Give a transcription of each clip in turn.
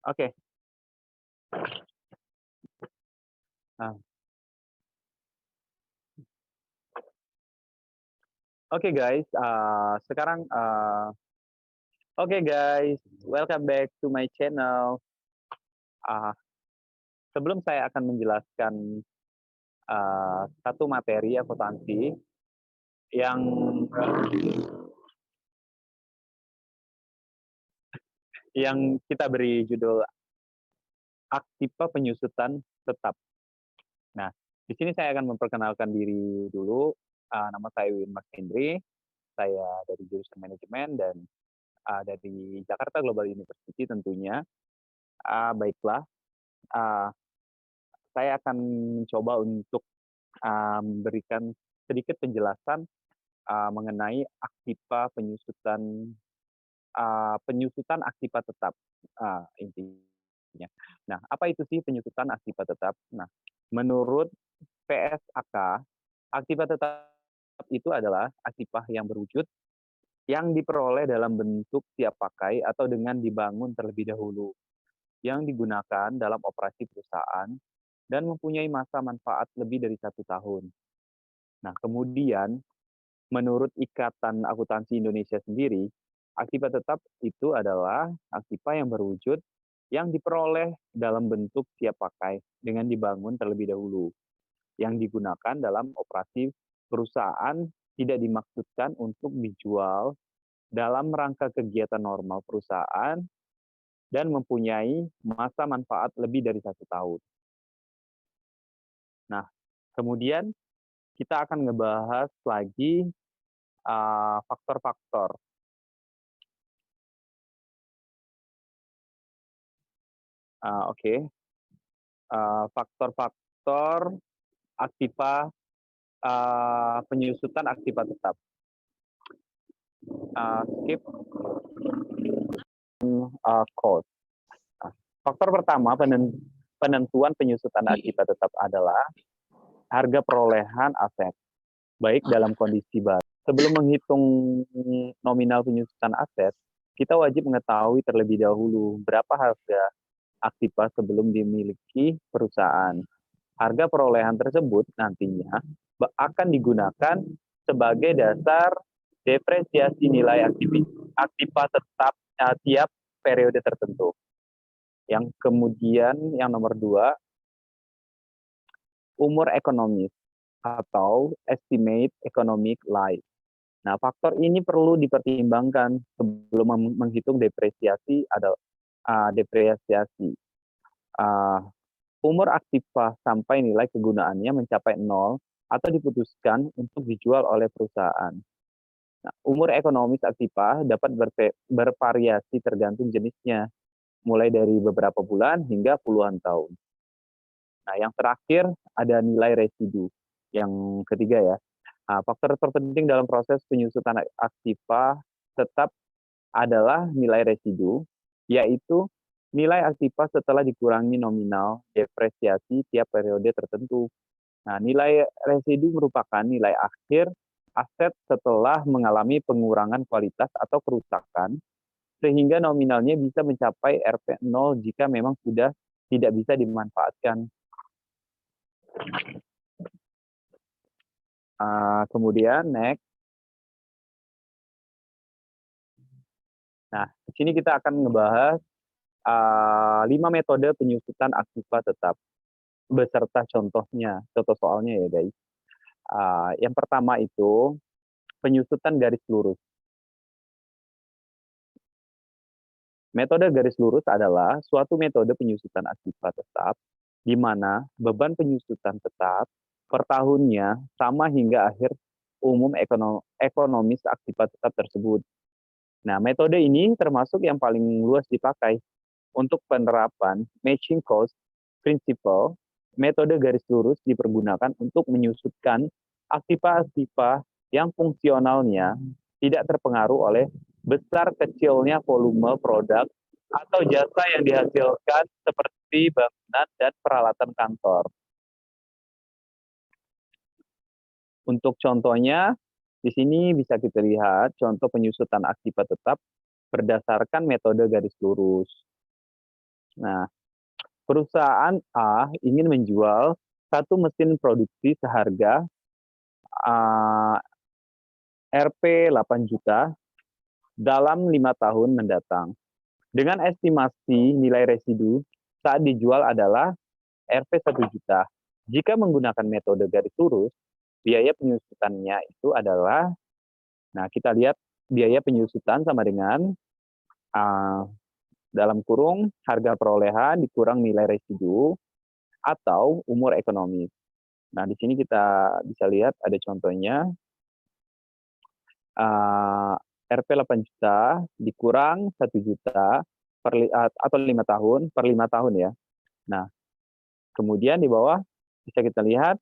Oke. Nah, oke guys, sekarang, oke guys, welcome back to my channel. Ah, Sebelum saya akan menjelaskan, satu materi akuntansi yang yang kita beri judul Aktiva Penyusutan Tetap. Nah, di sini saya akan memperkenalkan diri dulu. Nama saya Win Mas Hendri, saya dari jurusan manajemen dan dari Jakarta Global University tentunya. Baiklah, ah, saya akan mencoba untuk memberikan sedikit penjelasan mengenai aktiva penyusutan aktiva tetap, intinya. Nah, apa itu sih penyusutan aktiva tetap? Nah, menurut PSAK, aktiva tetap itu adalah aktiva yang berwujud yang diperoleh dalam bentuk siap pakai atau dengan dibangun terlebih dahulu, yang digunakan dalam operasi perusahaan dan mempunyai masa manfaat lebih dari 1 tahun. Nah, kemudian menurut Ikatan Akuntansi Indonesia sendiri, aktiva tetap itu adalah aktiva yang berwujud yang diperoleh dalam bentuk siap pakai dengan dibangun terlebih dahulu, yang digunakan dalam operasi perusahaan, tidak dimaksudkan untuk dijual dalam rangka kegiatan normal perusahaan dan mempunyai masa manfaat lebih dari 1 tahun. Nah, kemudian kita akan ngebahas lagi faktor-faktor. Oke, faktor-faktor aktiva penyusutan aktiva tetap. Skip code. Faktor pertama penentuan penyusutan aktiva tetap adalah harga perolehan aset, baik dalam kondisi baru. Sebelum menghitung nominal penyusutan aset, kita wajib mengetahui terlebih dahulu berapa harga aktiva sebelum dimiliki perusahaan. Harga perolehan tersebut nantinya akan digunakan sebagai dasar depresiasi nilai aktiva tetap tiap periode tertentu. Yang kemudian yang nomor 2, umur ekonomis atau estimate economic life. Nah, faktor ini perlu dipertimbangkan sebelum menghitung depresiasi. Umur aktiva sampai nilai kegunaannya mencapai 0 atau diputuskan untuk dijual oleh perusahaan. Nah, umur ekonomis aktiva dapat bervariasi tergantung jenisnya, mulai dari beberapa bulan hingga puluhan tahun. Nah, yang terakhir ada nilai residu. Yang ketiga ya, faktor terpenting dalam proses penyusutan aktiva tetap adalah nilai residu, yaitu nilai aktiva setelah dikurangi nominal depresiasi tiap periode tertentu. Nah, nilai residu merupakan nilai akhir aset setelah mengalami pengurangan kualitas atau kerusakan, sehingga nominalnya bisa mencapai Rp0 jika memang sudah tidak bisa dimanfaatkan. Kemudian next. Nah, di sini kita akan ngebahas 5 metode penyusutan aktiva tetap beserta contohnya, contoh soalnya ya guys. Yang pertama itu penyusutan garis lurus. Metode garis lurus adalah suatu metode penyusutan aktiva tetap di mana beban penyusutan tetap per tahunnya sama hingga akhir umum ekonomis aktiva tetap tersebut. Nah, metode ini termasuk yang paling luas dipakai untuk penerapan matching cost principle. Metode garis lurus dipergunakan untuk menyusutkan aktiva-aktiva yang fungsionalnya tidak terpengaruh oleh besar kecilnya volume produk atau jasa yang dihasilkan seperti bangunan dan peralatan kantor. Untuk contohnya, Di sini bisa kita lihat contoh penyusutan aktiva tetap berdasarkan metode garis lurus. Nah, perusahaan A ingin menjual satu mesin produksi seharga Rp 8 juta dalam 5 tahun mendatang. Dengan estimasi nilai residu saat dijual adalah Rp 1 juta. Jika menggunakan metode garis lurus, biaya penyusutannya itu adalah, nah kita lihat biaya penyusutan sama dengan dalam kurung harga perolehan dikurang nilai residu atau umur ekonomis. Nah, di sini kita bisa lihat ada contohnya, Rp 8 juta dikurang 1 juta atau 5 tahun, per 5 tahun ya. Nah, kemudian di bawah bisa kita lihat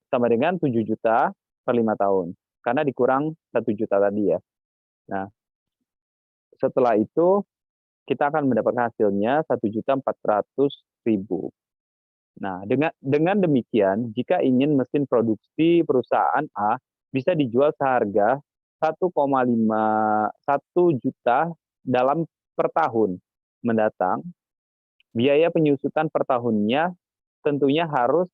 sama dengan 7 juta per 5 tahun, karena dikurang 1 juta tadi ya. Nah, setelah itu kita akan mendapatkan hasilnya 1.400.000. Nah, dengan demikian, jika ingin mesin produksi perusahaan A bisa dijual seharga 1,1 juta dalam per tahun mendatang, biaya penyusutan per tahunnya tentunya harus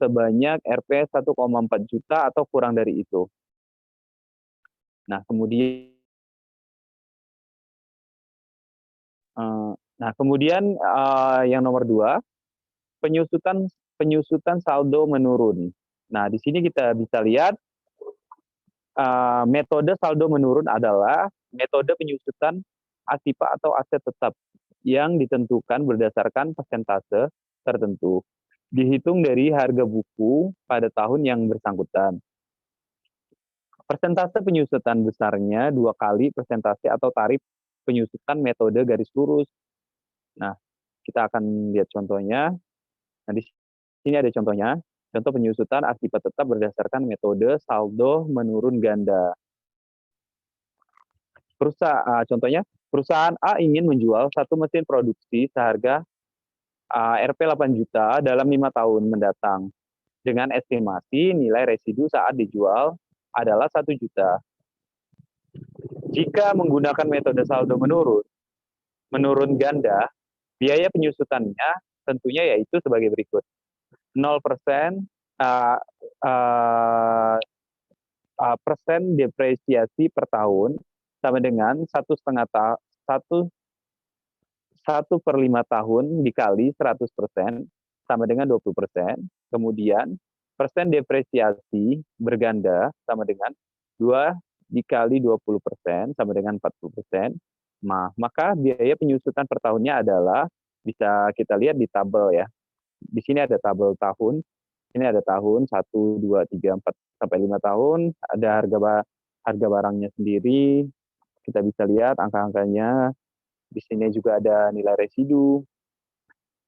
sebanyak Rp 1,4 juta atau kurang dari itu. Nah, kemudian yang nomor 2, penyusutan saldo menurun. Nah, di sini kita bisa lihat metode saldo menurun adalah metode penyusutan aktiva atau aset tetap yang ditentukan berdasarkan persentase tertentu, dihitung dari harga buku pada tahun yang bersangkutan. Persentase penyusutan besarnya 2 kali persentase atau tarif penyusutan metode garis lurus. Nah, kita akan lihat contohnya. Nah, di sini ada contohnya. Contoh penyusutan aktiva tetap berdasarkan metode saldo menurun ganda. Contohnya, perusahaan A ingin menjual satu mesin produksi seharga Rp 8 juta dalam 5 tahun mendatang, dengan estimasi nilai residu saat dijual adalah 1 juta. Jika menggunakan metode saldo menurun ganda, biaya penyusutannya tentunya yaitu sebagai berikut. 0% persen depresiasi per tahun sama dengan 1/5 tahun dikali 100% sama dengan 20%. Kemudian persen depresiasi berganda sama dengan 2 dikali 20% sama dengan 40%. Nah, maka biaya penyusutan per tahunnya adalah, bisa kita lihat di tabel ya. Di sini ada tabel tahun. Ini ada tahun 1, 2, 3, 4 sampai 5 tahun, ada harga barangnya sendiri. Kita bisa lihat angka-angkanya. Di sini juga ada nilai residu.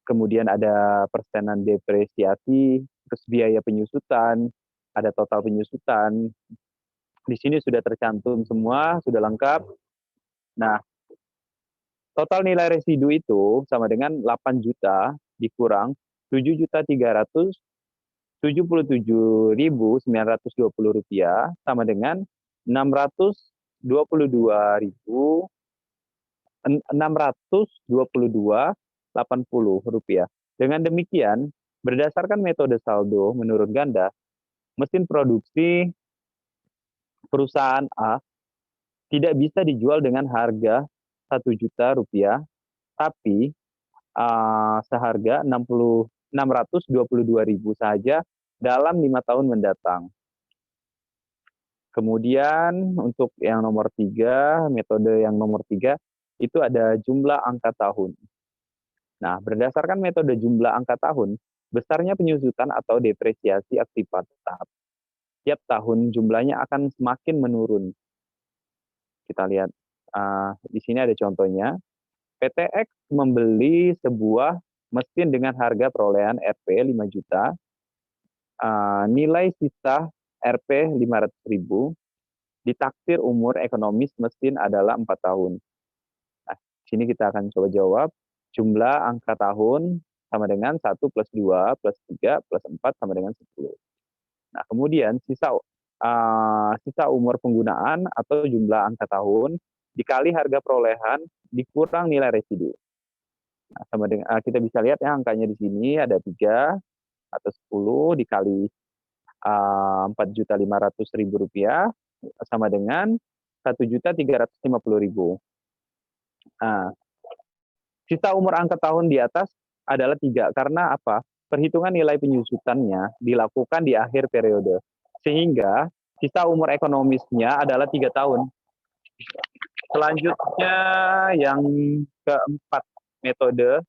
Kemudian ada persenan depresiasi, terus biaya penyusutan, ada total penyusutan. Di sini sudah tercantum semua, sudah lengkap. Nah, total nilai residu itu sama dengan 8 juta dikurang 7.377.920 rupiah sama dengan 622.622.80 rupiah. Dengan demikian, berdasarkan metode saldo menurun ganda, mesin produksi perusahaan A tidak bisa dijual dengan harga 1 juta rupiah, tapi seharga 622.000 saja dalam 5 tahun mendatang. Kemudian untuk yang nomor 3, metode yang nomor 3, itu ada jumlah angka tahun. Nah, berdasarkan metode jumlah angka tahun, besarnya penyusutan atau depresiasi aktiva tetap. Tiap tahun jumlahnya akan semakin menurun. Kita lihat, di sini ada contohnya. PT X membeli sebuah mesin dengan harga perolehan Rp 5 juta, nilai sisa Rp 500.000, ditaksir umur ekonomis mesin adalah 4 tahun. Nah, sini kita akan coba jawab. Jumlah angka tahun sama dengan 1 plus 2 plus 3 plus 4 sama dengan 10. Nah, kemudian sisa umur penggunaan atau jumlah angka tahun dikali harga perolehan dikurang nilai residu. Nah, sama dengan kita bisa lihat ya angkanya di sini ada 3 atau 10 dikali 4.500.000 rupiah sama dengan 1.350.000. Nah, sisa umur angka tahun di atas adalah 3 karena apa? Perhitungan nilai penyusutannya dilakukan di akhir periode. Sehingga sisa umur ekonomisnya adalah 3 tahun. Selanjutnya yang keempat, metode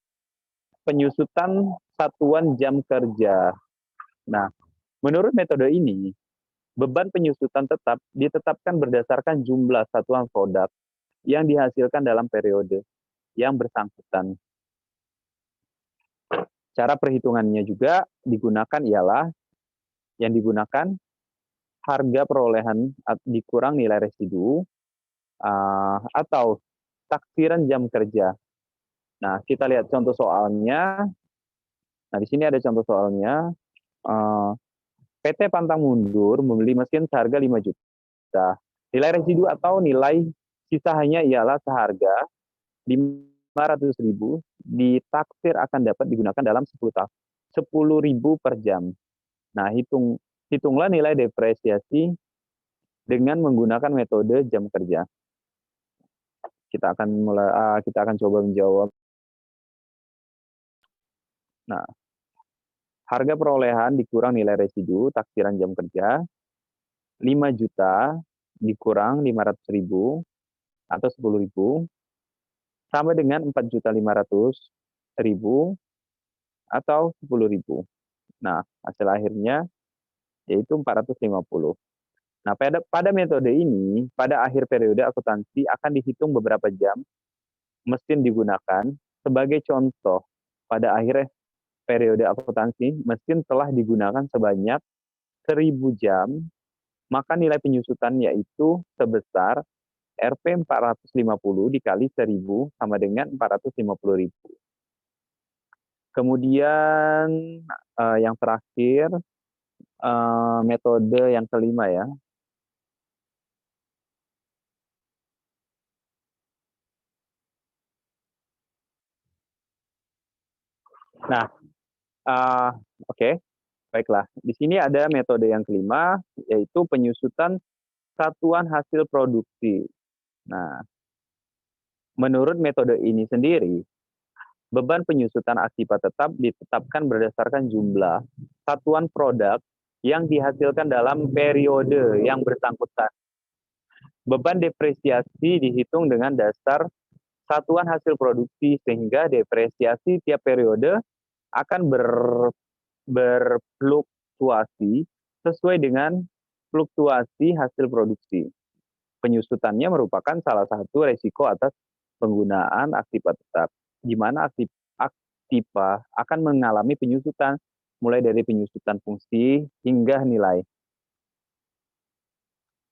penyusutan satuan jam kerja. Nah, menurut metode ini, beban penyusutan tetap ditetapkan berdasarkan jumlah satuan produk yang dihasilkan dalam periode yang bersangkutan. Cara perhitungannya juga digunakan ialah yang digunakan harga perolehan dikurang nilai residu atau taksiran jam kerja. Nah, kita lihat contoh soalnya. Nah, di sini ada contoh soalnya. PT Pantang Mundur membeli mesin seharga 5 juta. Nilai residu atau nilai sisa hanya ialah seharga 500.000 ditaksir akan dapat digunakan dalam 10 tahun. 10.000 per jam. Nah, hitunglah nilai depresiasi dengan menggunakan metode jam kerja. Kita akan coba menjawab. Nah, harga perolehan dikurang nilai residu taksiran jam kerja 5 juta dikurang 500.000 atau 10.000 sama dengan 4.500.000 atau 10.000. Nah, hasil akhirnya yaitu 450. Nah, pada metode ini, pada akhir periode akuntansi akan dihitung beberapa jam mesin digunakan. Sebagai contoh, pada akhir periode akuntansi, mesin telah digunakan sebanyak 1.000 jam, maka nilai penyusutan yaitu sebesar Rp 450 dikali 1.000 sama dengan 450.000. Kemudian yang terakhir, metode yang kelima ya. Nah, oke, baiklah. Di sini ada metode yang kelima, yaitu penyusutan satuan hasil produksi. Nah, menurut metode ini sendiri, beban penyusutan akibat tetap ditetapkan berdasarkan jumlah satuan produk yang dihasilkan dalam periode yang bersangkutan. Beban depresiasi dihitung dengan dasar satuan hasil produksi, sehingga depresiasi tiap periode akan berfluktuasi sesuai dengan fluktuasi hasil produksi. Penyusutannya merupakan salah satu resiko atas penggunaan aktiva tetap, di mana aktiva akan mengalami penyusutan, mulai dari penyusutan fungsi hingga nilai.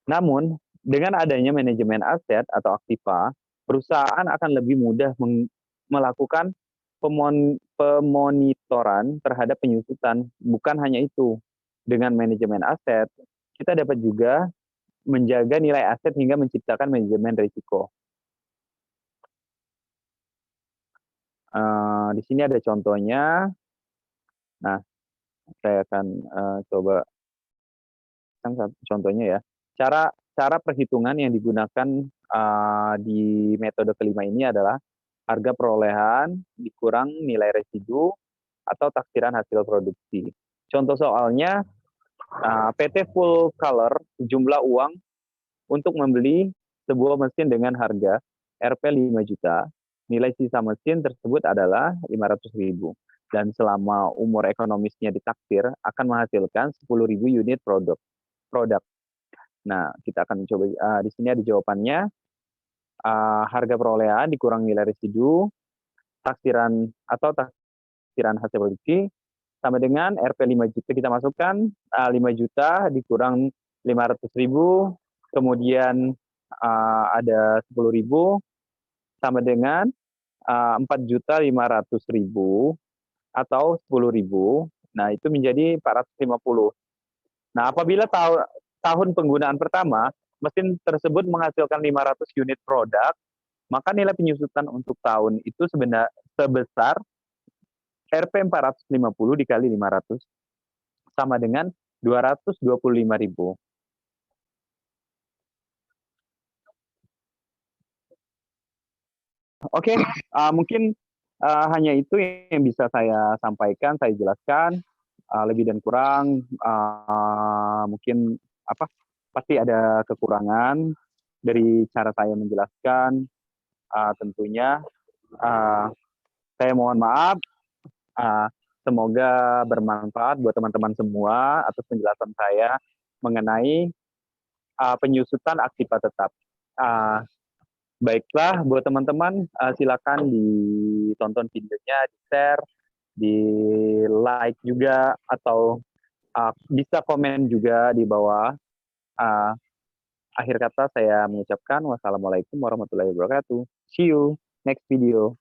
Namun, dengan adanya manajemen aset atau aktiva, perusahaan akan lebih mudah melakukan pemonitoran terhadap penyusutan. Bukan hanya itu, dengan manajemen aset, kita dapat juga menjaga nilai aset hingga menciptakan manajemen risiko. Di sini ada contohnya. Nah, saya akan coba contohnya ya. Cara perhitungan yang digunakan di metode kelima ini adalah harga perolehan dikurang nilai residu atau taksiran hasil produksi. Contoh soalnya, PT Full Color jumlah uang untuk membeli sebuah mesin dengan harga Rp 5 juta. Nilai sisa mesin tersebut adalah 500.000. Dan selama umur ekonomisnya ditaksir akan menghasilkan 10.000 unit produk. Nah, kita akan coba di sini ada jawabannya. Harga perolehan dikurang nilai residu, taksiran hasil produksi sama dengan Rp 5 juta kita masukkan 5 juta dikurang 500.000, kemudian ada 10.000 sama dengan 4.500.000 atau 10.000. Nah, itu menjadi 450. Nah, apabila tahun penggunaan pertama, mesin tersebut menghasilkan 500 unit produk, maka nilai penyusutan untuk tahun itu sebesar Rp 450 dikali 500 sama dengan 225.000. Oke, mungkin hanya itu yang bisa saya sampaikan, saya jelaskan. Lebih dan kurang mungkin apa pasti ada kekurangan dari cara saya menjelaskan. Tentunya saya mohon maaf. Uh, Semoga bermanfaat buat teman-teman semua atas penjelasan saya mengenai penyusutan aktiva tetap. Uh, Baiklah, buat teman-teman, silakan ditonton videonya, di-share, di-like juga, atau bisa komen juga di bawah. Uh, Akhir kata saya mengucapkan wassalamualaikum warahmatullahi wabarakatuh. See you next video.